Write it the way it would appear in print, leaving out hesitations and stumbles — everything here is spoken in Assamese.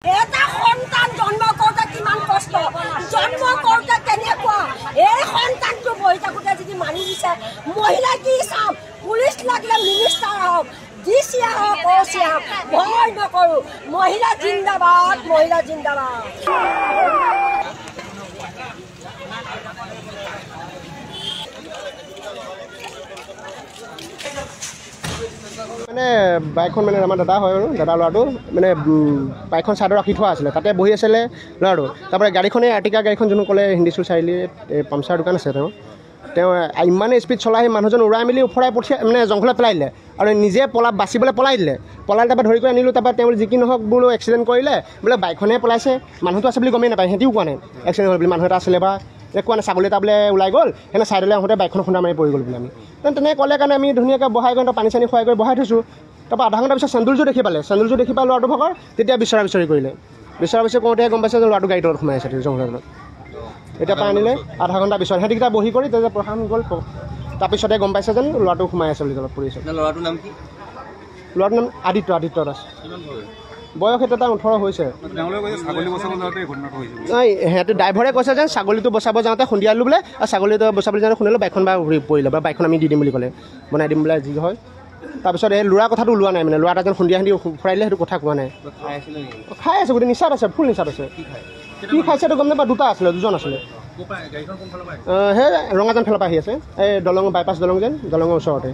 এটা সন্তান জন্ম কৰোঁতে কিমান কষ্ট, জন্ম কৰোঁতে কেনেকুৱা, এই সন্তানটো বহি থাকোঁতে যদি মাৰি দিছে, মহিলা কি চাম, পুলিচ লাগিলে মিনিষ্টাৰ হওক, ডিচি হওক, অচি হওক, ভয় নকৰোঁ। মহিলা জিন্দাবাদ, মহিলা জিন্দাবাদ। মানে বাইকখন মানে আমাৰ দাদা হয় আৰু দাদা ল'ৰাটো মানে বাইকখন ছাইডত ৰাখি থোৱা আছিলে, তাতে বহি আছিলে ল'ৰাটো। তাৰপৰা গাড়ীখনে আৰ্টিকা গাড়ীখন যোনটো ক'লে হিন্দী চাৰিআলিত পামচাৰ দোকান আছে তেওঁ ইমানে স্পীড চলাই মানুহজন উৰাই মেলি ওফৰাই পঠিয়াই মানে জংঘলত পেলাই দিলে আৰু নিজে বাচিবলৈ পলাই দিলে। তাৰপৰা ধৰি কৰি আনিলোঁ। তাৰপৰা তেওঁ যি কি নহওক বোলো এক্সিডেণ্ট কৰিলে, বোলে বাইকখনে পলাইছে, মানুহটো আছে বুলি গমেই নাপায়, সিহঁতিও কোৱা নাই এক্সিডেণ্ট হ'ল বুলি। মানুহ এটা আছিলে বা কোৱা নাই, ছাগলী এটা বোলে ওলাই গ'ল, সেনে ছাইডলৈ আহোঁতে বাইকখন খুন্দা মাৰি পৰি গ'ল বুলি আমি তেনেকৈ ক'লে কাৰণে আমি ধুনীয়াকৈ বহাই গৈ পানী চানী খুৱাই কৰি বহাই থৈছোঁ। তাৰপৰা আধা ঘণ্টাৰ পিছত চেণ্ডুলযোৰ দেখি পালে, চেণ্ডুলযোৰ দেখি পাই ল'ৰাটো ভাগৰ তেতিয়া বিচৰি কৰিলে। বিচৰা কৰোঁতে গম পাইছে যে ল'ৰাটো গাড়ীৰ তলত সোমাই আছে জংঘলত। এতিয়া পৰা আনিলে আধা ঘণ্টা পিছত সিহঁতিকেইটা বহি কৰি তেতিয়া প্ৰশাসন গ'ল, তাৰপিছতে গম পাইছে যেন ল'ৰাটো সোমাই আছে বুলি তলত পৰিছে। ল'ৰাটোৰ নাম কি? ল'ৰাটোৰ নাম আদিত্য দাস। বয়স এটা 18 হৈছে। সিহঁতে ড্ৰাইভাৰে কৈছে যে ছাগলীটো বচাব যাওঁতে খুন্দিয়ালোঁ বোলে, আৰু ছাগলীটো বচাবলৈ যাওঁতে শুনিলোঁ বাইকখন বা ঘূৰি পৰিলে বা বাইকখন আমি দি দিম বুলি ক'লে, বনাই দিম বোলে যি হয়। তাৰপিছত এই ল'ৰা কথাটো ওলোৱা নাই, মানে ল'ৰা এটা যেন খুন্দিয়া ফুৰাই দিলে সেইটো কথা কোৱা নাই। খাই আছে, গোটেই নিচাত আছে, ফুল নিচাত আছে। কি খাইছে সেইটো গম নাপায়, দুজন আছিলে। সেই ৰঙাজান ফালৰ পৰা আহি আছে, এই দলং বাইপাছ দলং যেন, দলঙৰ ওচৰতে।